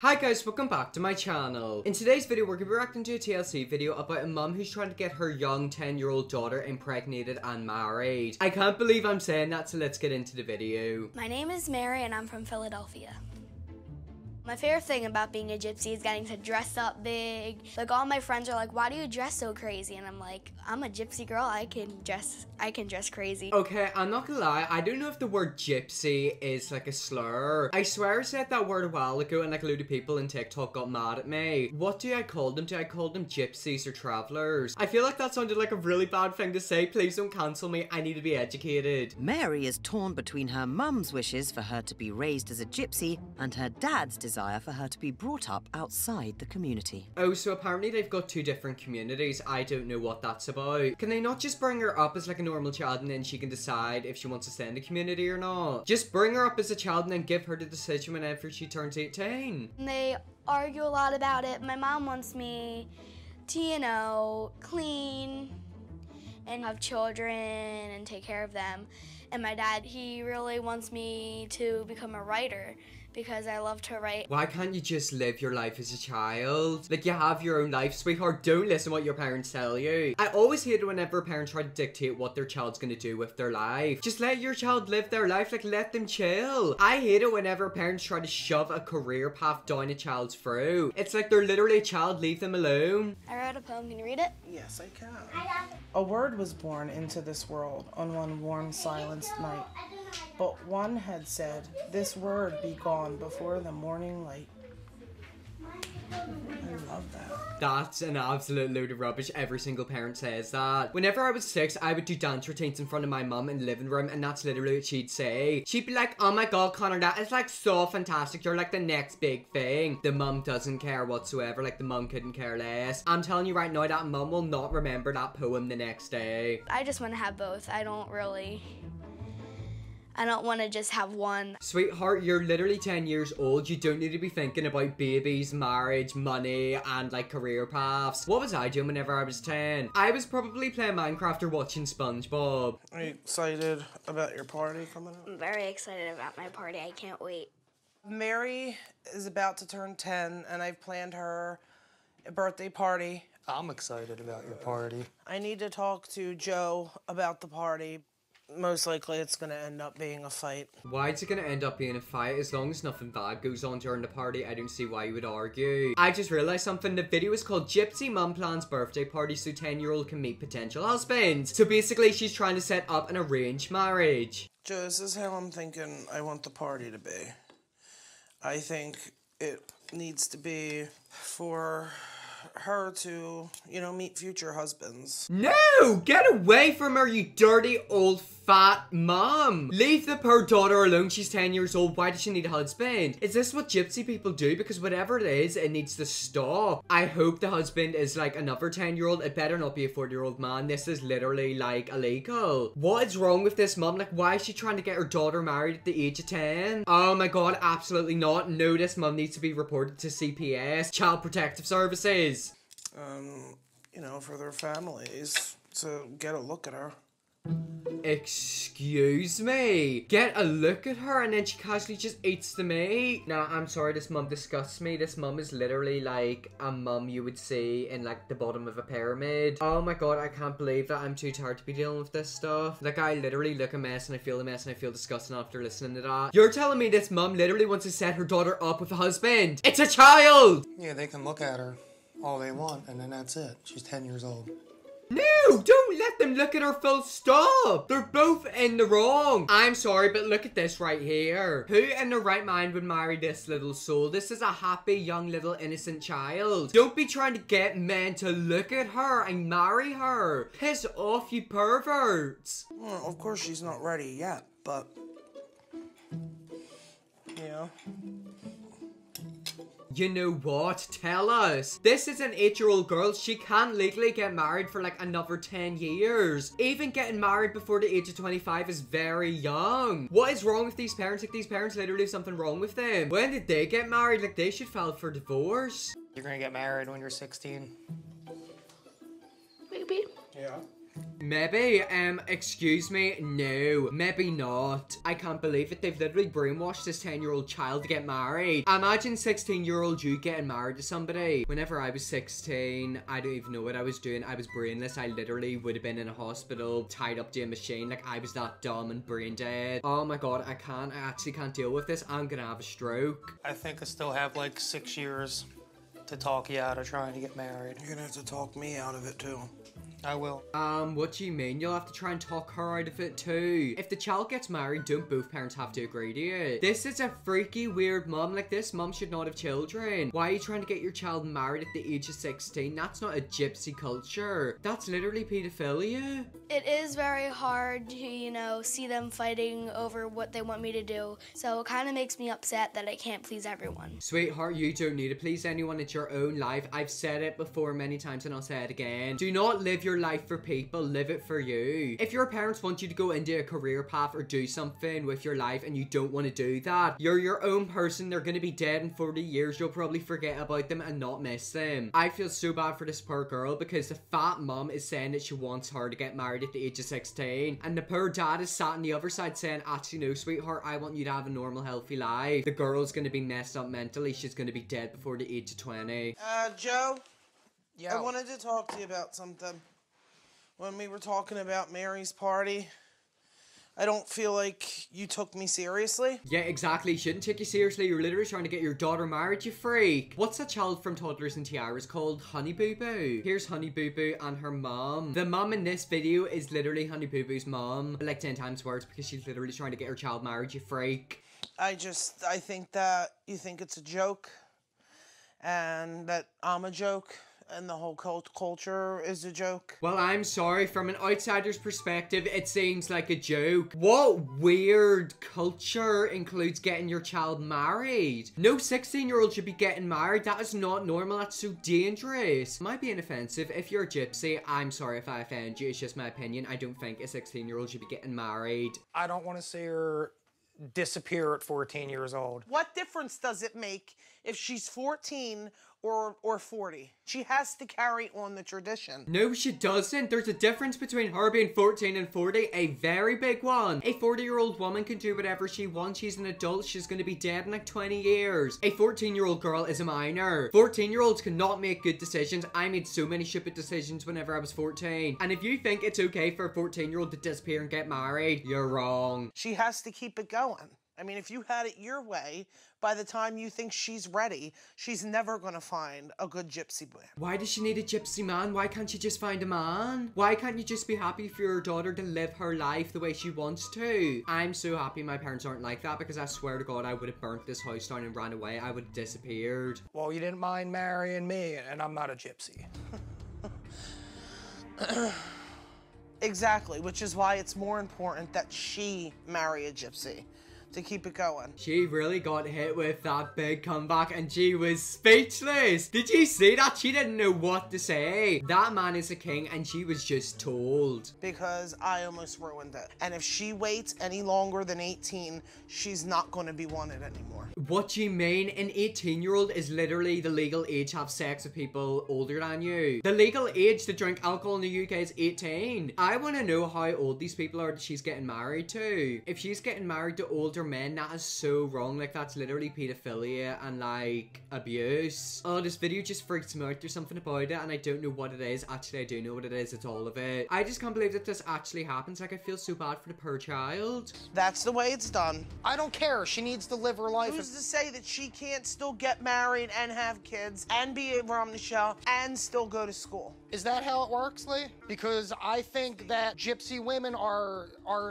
Hi guys, welcome back to my channel. In today's video, we're going to be reacting to a TLC video about a mum who's trying to get her young 10-year-old daughter impregnated and married. I can't believe I'm saying that, so let's get into the video. My name is Mary and I'm from Philadelphia. My favorite thing about being a gypsy is getting to dress up big. Like, all my friends are like, why do you dress so crazy? And I'm like, I'm a gypsy girl, I can dress crazy. Okay, I'm not gonna lie, I don't know if the word gypsy is like a slur. I swear I said that word a while ago and like a load of people in TikTok got mad at me. What do I call them? Do I call them gypsies or travelers? I feel like that sounded like a really bad thing to say. Please don't cancel me, I need to be educated. Mary is torn between her mum's wishes for her to be raised as a gypsy and her dad's desire for her to be brought up outside the community. Oh, so apparently they've got two different communities. I don't know what that's about. Can they not just bring her up as like a normal child and then she can decide if she wants to stay in the community or not? Just bring her up as a child and then give her the decision whenever she turns 18. They argue a lot about it. My mom wants me to, you know, clean and have children and take care of them. And my dad, he really wants me to become a writer because I love to write. Why can't you just live your life as a child? Like, you have your own life, sweetheart. Don't listen to what your parents tell you. I always hate it whenever parents try to dictate what their child's gonna do with their life. Just let your child live their life. Like, let them chill. I hate it whenever parents try to shove a career path down a child's throat. It's like they're literally a child. Leave them alone. I wrote a poem. Can you read it? Yes, I can. A word was born into this world on one warm, silenced night. But one had said, this word be gone before the morning light. I love that. That's an absolute load of rubbish. Every single parent says that. Whenever I was 6, I would do dance routines in front of my mum in the living room, and that's literally what she'd say. She'd be like, oh my god, Connor, that is like so fantastic. You're like the next big thing. The mum doesn't care whatsoever. Like, the mum couldn't care less. I'm telling you right now, that mum will not remember that poem the next day. I just want to have both. I don't want to just have one. Sweetheart, you're literally 10 years old. You don't need to be thinking about babies, marriage, money, and like career paths. What was I doing whenever I was 10? I was probably playing Minecraft or watching SpongeBob. Are you excited about your party coming up? I'm very excited about my party. I can't wait. Mary is about to turn 10, and I've planned her a birthday party. I'm excited about your party. I need to talk to Joe about the party. Most likely it's gonna end up being a fight. Why is it gonna end up being a fight? As long as nothing bad goes on during the party, I don't see why you would argue. I just realized something. The video is called Gypsy Mum Plans Birthday Party so 10-year-old can meet potential husbands. So basically she's trying to set up an arranged marriage. Joe, this is how I'm thinking I want the party to be. I think it needs to be for her to, you know, meet future husbands. No! Get away from her, you dirty old fat mom! Leave the poor daughter alone. She's 10 years old. Why does she need a husband? Is this what gypsy people do? Because whatever it is, it needs to stop. I hope the husband is like another 10-year-old. It better not be a 40-year-old man. This is literally like illegal. What is wrong with this mom? Like, why is she trying to get her daughter married at the age of 10? Oh my god, absolutely not. No, this mom needs to be reported to CPS, Child Protective Services. You know, for their families to get a look at her. Excuse me? Get a look at her and then she casually just eats the meat? Nah, I'm sorry, this mum disgusts me. This mum is literally like a mum you would see in like the bottom of a pyramid. Oh my god, I can't believe that. I'm too tired to be dealing with this stuff. Like, I literally look a mess and I feel a mess and I feel disgusting after listening to that. You're telling me this mum literally wants to set her daughter up with a husband? It's a child! Yeah, they can look at her all they want, and then that's it. She's 10 years old. No, don't let them look at her, full stop. They're both in the wrong. I'm sorry, but look at this right here. Who in their right mind would marry this little soul? This is a happy, young, little, innocent child. Don't be trying to get men to look at her and marry her. Piss off, you perverts. Well, of course she's not ready yet, but, you know. You know what? Tell us. This is an 8-year-old girl. She can't legally get married for like another 10 years. Even getting married before the age of 25 is very young. What is wrong with these parents? Like, these parents literally have something wrong with them. When did they get married? Like, they should file for divorce. You're gonna get married when you're 16. Maybe. Yeah. Maybe, excuse me, no, maybe not. I can't believe it. They've literally brainwashed this 10-year-old child to get married. Imagine 16-year-old you getting married to somebody. Whenever I was 16, I don't even know what I was doing. I was brainless. I literally would have been in a hospital, tied up to a machine. Like, I was that dumb and brain dead. Oh my god, I actually can't deal with this. I'm gonna have a stroke. I think I still have like 6 years to talk you out of trying to get married. You're gonna have to talk me out of it too. I will. What do you mean? You'll have to try and talk her out of it too. If the child gets married, don't both parents have to agree to it? This is a freaky, weird mom. Like, this mom should not have children. Why are you trying to get your child married at the age of 16? That's not a gypsy culture. That's literally pedophilia. It is very hard to, you know, see them fighting over what they want me to do. So it kind of makes me upset that I can't please everyone. Sweetheart, you don't need to please anyone. It's your own life. I've said it before many times and I'll say it again. Do not live your life for people, live it for you. If your parents want you to go into a career path or do something with your life and you don't want to do that, you're your own person. They're gonna be dead in 40 years. You'll probably forget about them and not miss them. I feel so bad for this poor girl because the fat mom is saying that she wants her to get married at the age of 16, and the poor dad is sat on the other side saying, actually no, sweetheart, I want you to have a normal, healthy life. The girl's gonna be messed up mentally. She's gonna be dead before the age of 20. Joe? Yeah. I wanted to talk to you about something. When we were talking about Mary's party, I don't feel like you took me seriously. Yeah, exactly. Shouldn't take you seriously. You're literally trying to get your daughter married, you freak. What's that child from Toddlers and Tiaras called? Honey Boo Boo. Here's Honey Boo Boo and her mom. The mom in this video is literally Honey Boo Boo's mom, like 10 times worse because she's literally trying to get her child married, you freak. I think that you think it's a joke, and that I'm a joke, and the whole culture is a joke. Well, I'm sorry. From an outsider's perspective, it seems like a joke. What weird culture includes getting your child married? No 16-year-old should be getting married. That is not normal. That's so dangerous. Might be inoffensive. If you're a gypsy, I'm sorry if I offend you. It's just my opinion. I don't think a 16-year-old should be getting married. I don't want to see her disappear at 14 years old. What difference does it make if she's 14 or 40? She has to carry on the tradition. No, she doesn't. There's a difference between her being 14 and 40, a very big one. A 40-year-old woman can do whatever she wants. She's an adult. She's going to be dead in like 20 years. A 14-year-old girl is a minor. 14-year-olds cannot make good decisions. I made so many stupid decisions whenever I was 14. And if you think it's okay for a 14-year-old to disappear and get married, you're wrong. She has to keep it going. I mean, if you had it your way, by the time you think she's ready, she's never gonna find a good gypsy boy. Why does she need a gypsy man? Why can't she just find a man? Why can't you just be happy for your daughter to live her life the way she wants to? I'm so happy my parents aren't like that because I swear to God I would have burnt this house down and ran away. I would have disappeared. Well, you didn't mind marrying me, and I'm not a gypsy. Exactly, which is why it's more important that she marry a gypsy to keep it going. She really got hit with that big comeback and she was speechless. Did you see that? She didn't know what to say. That man is a king and she was just told. Because I almost ruined it. And if she waits any longer than 18, she's not going to be wanted anymore. What do you mean? An 18-year-old is literally the legal age to have sex with people older than you. The legal age to drink alcohol in the UK is 18. I want to know how old these people are that she's getting married to. If she's getting married to older men, that is so wrong. Like, that's literally pedophilia and like abuse. Oh, this video just freaks me out. There's something about it and I don't know what it is. Actually, I do know what it is. It's all of it. I just can't believe that this actually happens. Like, I feel so bad for the poor child. That's the way it's done. I don't care. She needs to live her life. Who's to say that she can't still get married and have kids and be around the show and still go to school? Is that how it works, Lee? Because I think that gypsy women are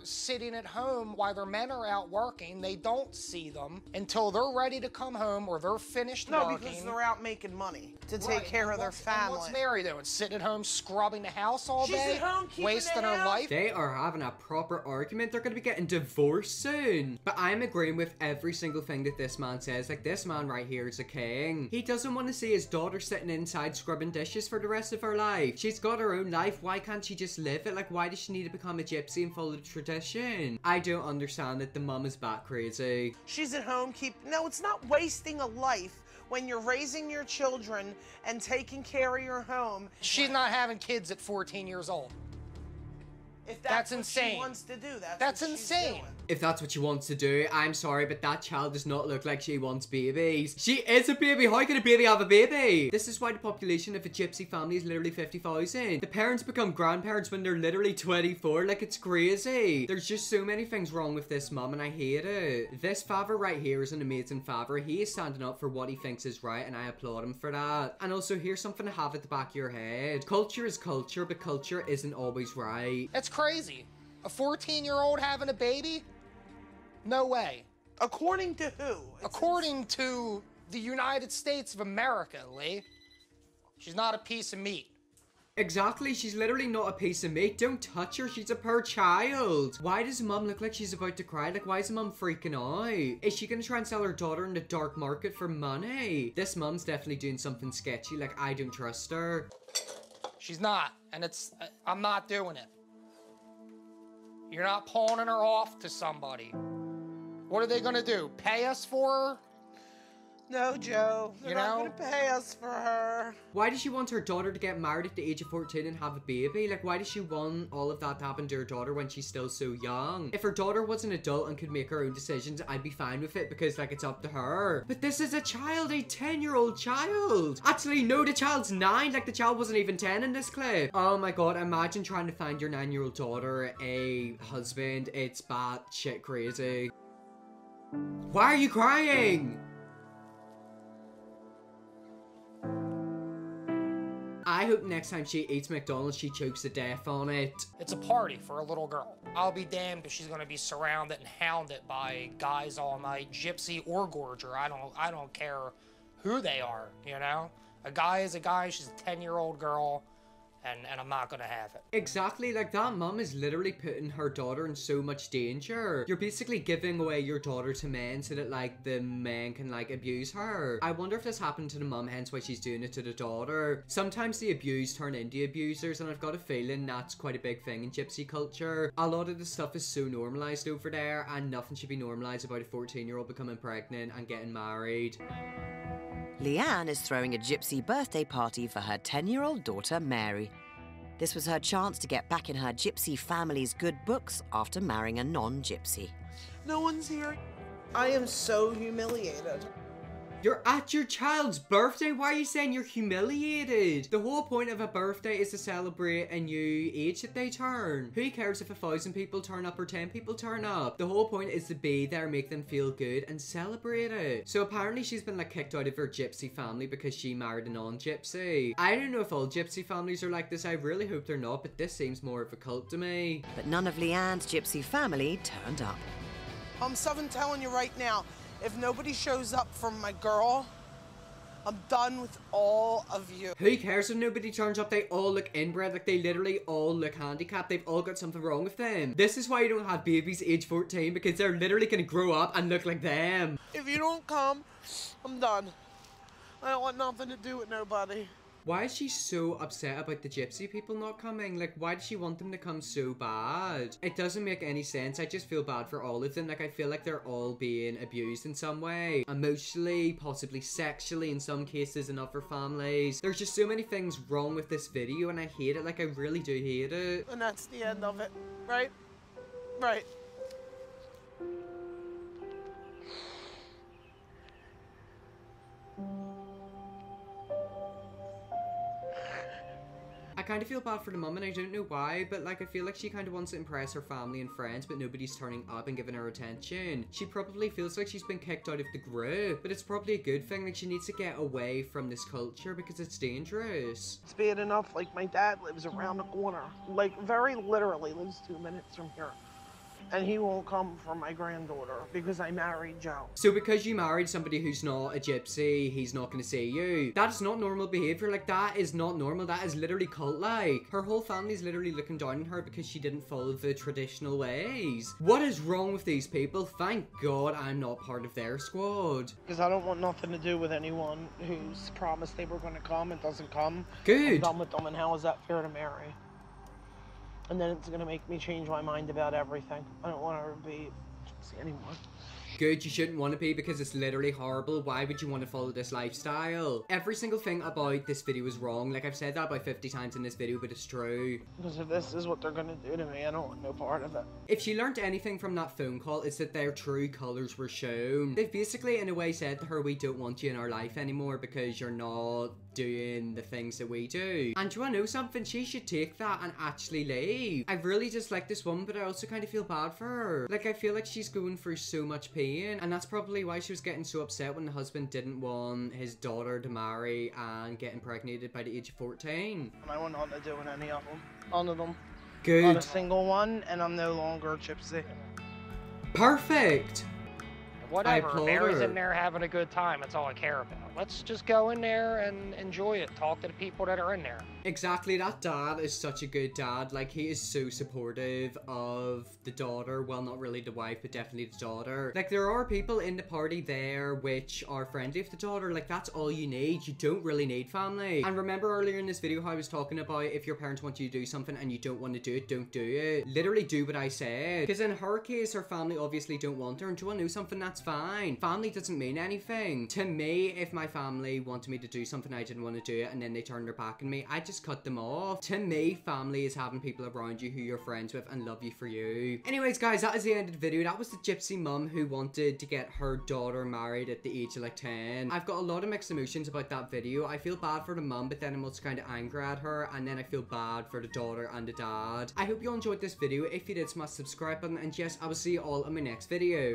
sitting at home while their men are out working. They don't see them until they're ready to come home or they're finished working. No, because they're out making money to take care of their And family. what's Mary doing? Sitting at home scrubbing the house all She's day? at home keeping wasting the her house. life? They are having a proper argument. They're going to be getting divorced soon. But I'm agreeing with every single thing that this man says. Like, this man right here is a king. He doesn't want to see his daughter sitting inside scrubbing dishes for the rest of her life. She's got her own life. Why can't she just live it? Like, why does she need to become a gypsy and follow the tradition? I don't understand that the mum is bat crazy. She's at home No, it's not wasting a life when you're raising your children and taking care of your home. She's not having kids at 14 years old. If That's what insane. she wants to do, That's what she's insane. doing. If that's what she wants to do, I'm sorry, but that child does not look like she wants babies. She is a baby. How can a baby have a baby? This is why the population of a gypsy family is literally 50,000. The parents become grandparents when they're literally 24. Like, it's crazy. There's just so many things wrong with this mum, and I hate it. This father right here is an amazing father. He is standing up for what he thinks is right, and I applaud him for that. And also, here's something to have at the back of your head. Culture is culture, but culture isn't always right. That's crazy. A 14-year-old having a baby? No way. According to who? According to the United States of America, Lee. She's not a piece of meat. Exactly, she's literally not a piece of meat. Don't touch her, she's a poor child. Why does mum look like she's about to cry? Like, why is mum freaking out? Is she gonna try and sell her daughter in the dark market for money? This mum's definitely doing something sketchy. Like, I don't trust her. She's not, and I'm not doing it. You're not pawning her off to somebody. What are they gonna do? Pay us for her? No, Joe. They're You not know? gonna pay us for her. Why does she want her daughter to get married at the age of 14 and have a baby? Like, why does she want all of that to happen to her daughter when she's still so young? If her daughter was an adult and could make her own decisions, I'd be fine with it because, like, it's up to her. But this is a child, a 10-year-old child. Actually, no, the child's 9. Like, the child wasn't even 10 in this clip. Oh my god, imagine trying to find your 9-year-old daughter a husband. It's bad shit crazy. Why are you crying? I hope next time she eats McDonald's, she chokes to death on it. It's a party for a little girl. I'll be damned if she's gonna be surrounded and hounded by guys all night, Gypsy or Gorger. I don't care who they are, you know? A guy is a guy, she's a 10-year-old girl, and I'm not gonna have it. Exactly, like that mum is literally putting her daughter in so much danger. You're basically giving away your daughter to men so that like the men can like abuse her. I wonder if this happened to the mum, hence why she's doing it to the daughter. Sometimes the abused turn into abusers, and I've got a feeling that's quite a big thing in gypsy culture. A lot of the stuff is so normalized over there, and nothing should be normalized about a 14-year-old becoming pregnant and getting married. Leanne is throwing a gypsy birthday party for her 10-year-old daughter, Mary. This was her chance to get back in her gypsy family's good books after marrying a non-gypsy. No one's here. I am so humiliated. You're at your child's birthday? Why are you saying you're humiliated? The whole point of a birthday is to celebrate a new age that they turn. Who cares if 1,000 people turn up or 10 people turn up? The whole point is to be there, make them feel good, and celebrate it. So apparently she's been like kicked out of her gypsy family because she married a non-gypsy. I don't know if all gypsy families are like this. I really hope they're not, but this seems more of a cult to me. But none of Leanne's gypsy family turned up. I'm telling you right now, if nobody shows up for my girl, I'm done with all of you. Who cares if nobody turns up? They all look inbred. Like, they literally all look handicapped. They've all got something wrong with them. This is why you don't have babies age 14, because they're literally gonna grow up and look like them. If you don't come, I'm done. I don't want nothing to do with nobody. Why is she so upset about the gypsy people not coming? Like, why does she want them to come so bad? It doesn't make any sense. I just feel bad for all of them. Like, I feel like they're all being abused in some way. Emotionally, possibly sexually in some cases, in other families. There's just so many things wrong with this video, and I hate it. Like, I really do hate it. And that's the end of it, right? Right. I kind of feel bad for the mum, and I don't know why, but like I feel like she kind of wants to impress her family and friends, but nobody's turning up and giving her attention. She probably feels like she's been kicked out of the group, but it's probably a good thing. Like, she needs to get away from this culture because it's dangerous. It's bad enough, like my dad lives around the corner. Like, very literally lives 2 minutes from here. And he won't come for my granddaughter because I married Joe. So because you married somebody who's not a gypsy, he's not gonna see you. That is not normal behavior. Like, that is not normal. That is literally cult-like. Her whole family's literally looking down on her because she didn't follow the traditional ways. What is wrong with these people? Thank God I'm not part of their squad. Because I don't want nothing to do with anyone who's promised they were going to come and doesn't come. Good. I'm done with them, and how is that fair to Mary? And then it's going to make me change my mind about everything. I don't want her to be gypsy anymore. Good, you shouldn't want to be because it's literally horrible. Why would you want to follow this lifestyle? Every single thing about this video is wrong. Like, I've said that about 50 times in this video, but it's true. Because if this is what they're gonna do to me, I don't want no part of it. If she learned anything from that phone call, it's that their true colours were shown. They've basically, in a way, said to her, we don't want you in our life anymore because you're not doing the things that we do. And do you want to know something? She should take that and actually leave. I really dislike this woman, but I also kind of feel bad for her. Like, I feel like she's going through so much pain, and that's probably why she was getting so upset when the husband didn't want his daughter to marry and get impregnated by the age of 14. And I went on to doing any of them. None of them. Good. Not a single one, and I'm no longer Gypsy. Perfect. Whatever, Mary's in there having a good time. That's all I care about. Let's just go in there and enjoy it. Talk to the people that are in there. Exactly, that dad is such a good dad. Like, he is so supportive of the daughter. Well, not really the wife, but definitely the daughter. Like, there are people in the party there which are friendly with the daughter. Like, that's all you need. You don't really need family. And remember earlier in this video how I was talking about if your parents want you to do something and you don't want to do it, don't do it. Literally do what I said. Because in her case, her family obviously don't want her. And do you want to know something? That's fine. Family doesn't mean anything. To me, if my family wanted me to do something, I didn't want to do it, and then they turned their back on me, I just cut them off. To me, family is having people around you who you're friends with and love you for you. Anyways, guys, that is the end of the video. That was the Gypsy mum who wanted to get her daughter married at the age of like 10. I've got a lot of mixed emotions about that video. I feel bad for the mum, but then I'm also kind of angry at her, and then I feel bad for the daughter and the dad. I hope you all enjoyed this video. If you did, smash the subscribe button, and yes, I will see you all in my next video.